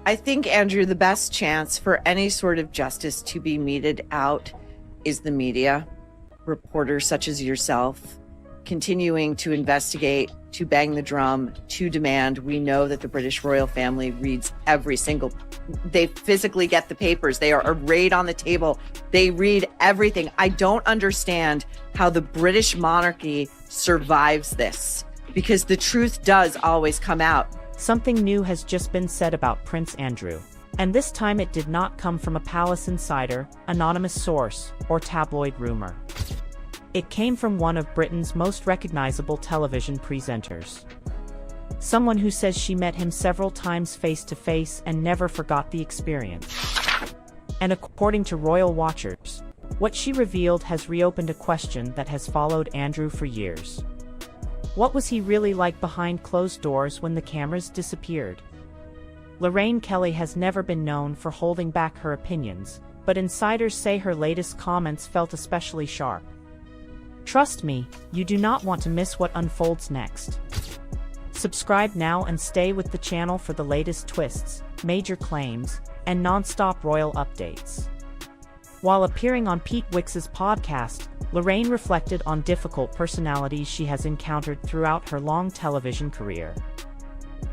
I think, Andrew, the best chance for any sort of justice to be meted out is the media, reporters such as yourself, continuing to investigate, to bang the drum, to demand. We know that the British royal family reads they physically get the papers. They are arrayed on the table. They read everything. I don't understand how the British monarchy survives this, because the truth does always come out. Something new has just been said about Prince Andrew. And this time it did not come from a palace insider, anonymous source, or tabloid rumor. It came from one of Britain's most recognizable television presenters. Someone who says she met him several times face to face and never forgot the experience. And according to royal watchers, what she revealed has reopened a question that has followed Andrew for years. What was he really like behind closed doors when the cameras disappeared? Lorraine Kelly has never been known for holding back her opinions, but insiders say her latest comments felt especially sharp. Trust me, you do not want to miss what unfolds next. Subscribe now and stay with the channel for the latest twists, major claims, and non-stop royal updates. While appearing on Pete Wicks' podcast, Lorraine reflected on difficult personalities she has encountered throughout her long television career.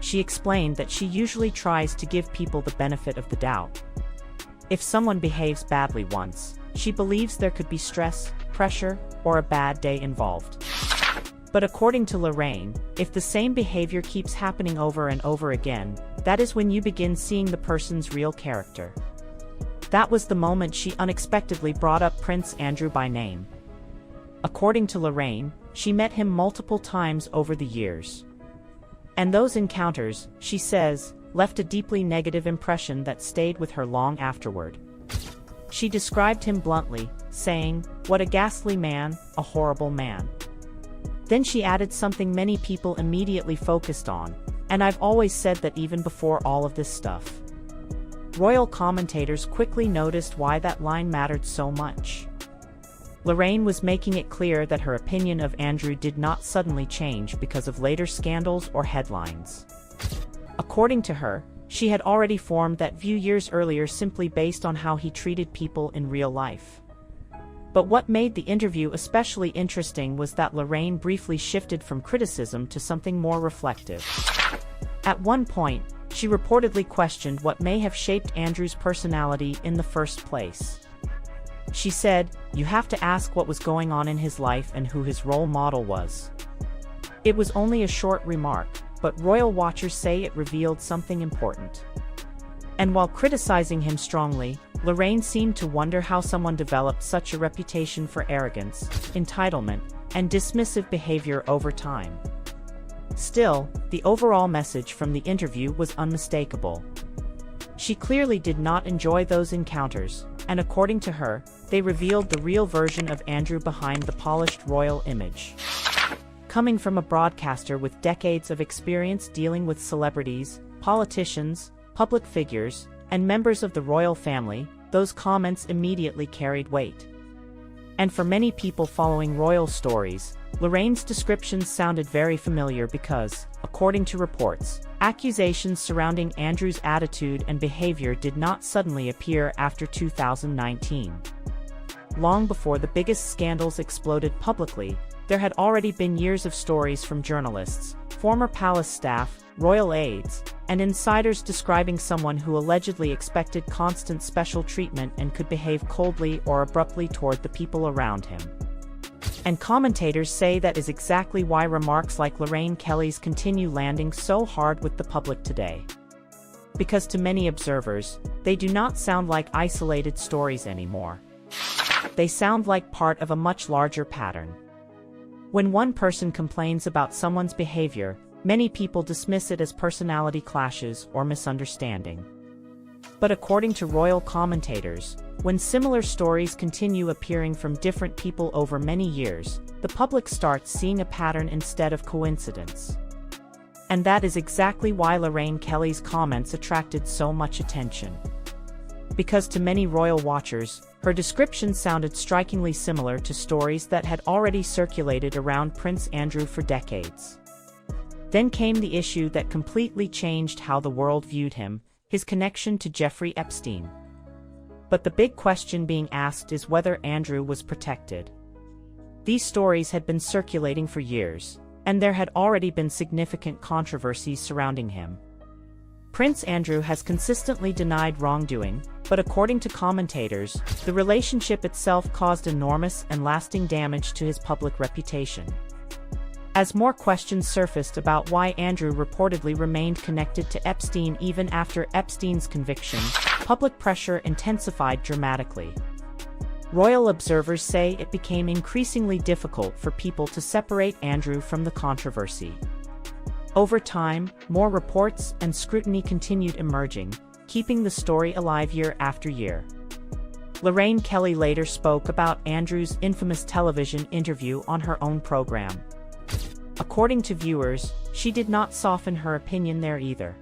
She explained that she usually tries to give people the benefit of the doubt. If someone behaves badly once, she believes there could be stress, pressure, or a bad day involved. But according to Lorraine, if the same behavior keeps happening over and over again, that is when you begin seeing the person's real character. That was the moment she unexpectedly brought up Prince Andrew by name. According to Lorraine, she met him multiple times over the years. And those encounters, she says, left a deeply negative impression that stayed with her long afterward. She described him bluntly, saying, "What a ghastly man, a horrible man." Then she added something many people immediately focused on, and I've always said that even before all of this stuff. Royal commentators quickly noticed why that line mattered so much. Lorraine was making it clear that her opinion of Andrew did not suddenly change because of later scandals or headlines. According to her, she had already formed that view years earlier simply based on how he treated people in real life. But what made the interview especially interesting was that Lorraine briefly shifted from criticism to something more reflective. At one point, she reportedly questioned what may have shaped Andrew's personality in the first place. She said, "You have to ask what was going on in his life and who his role model was." It was only a short remark, but royal watchers say it revealed something important. And while criticizing him strongly, Lorraine seemed to wonder how someone developed such a reputation for arrogance, entitlement, and dismissive behavior over time. Still, the overall message from the interview was unmistakable. She clearly did not enjoy those encounters, and according to her, they revealed the real version of Andrew behind the polished royal image. Coming from a broadcaster with decades of experience dealing with celebrities, politicians, public figures, and members of the royal family, those comments immediately carried weight. And for many people following royal stories, Lorraine's descriptions sounded very familiar because, according to reports, accusations surrounding Andrew's attitude and behavior did not suddenly appear after 2019. Long before the biggest scandals exploded publicly, there had already been years of stories from journalists, former palace staff, royal aides, and insiders describing someone who allegedly expected constant special treatment and could behave coldly or abruptly toward the people around him. And commentators say that is exactly why remarks like Lorraine Kelly's continue landing so hard with the public today. Because to many observers, they do not sound like isolated stories anymore. They sound like part of a much larger pattern. When one person complains about someone's behavior, many people dismiss it as personality clashes or misunderstanding. But according to royal commentators, when similar stories continue appearing from different people over many years, the public starts seeing a pattern instead of coincidence. And that is exactly why Lorraine Kelly's comments attracted so much attention. Because to many royal watchers, her description sounded strikingly similar to stories that had already circulated around Prince Andrew for decades. Then came the issue that completely changed how the world viewed him, his connection to Jeffrey Epstein. But the big question being asked is whether Andrew was protected. These stories had been circulating for years, and there had already been significant controversies surrounding him. Prince Andrew has consistently denied wrongdoing, but according to commentators, the relationship itself caused enormous and lasting damage to his public reputation. As more questions surfaced about why Andrew reportedly remained connected to Epstein even after Epstein's conviction, public pressure intensified dramatically. Royal observers say it became increasingly difficult for people to separate Andrew from the controversy. Over time, more reports and scrutiny continued emerging, keeping the story alive year after year. Lorraine Kelly later spoke about Andrew's infamous television interview on her own program. According to viewers, she did not soften her opinion there either.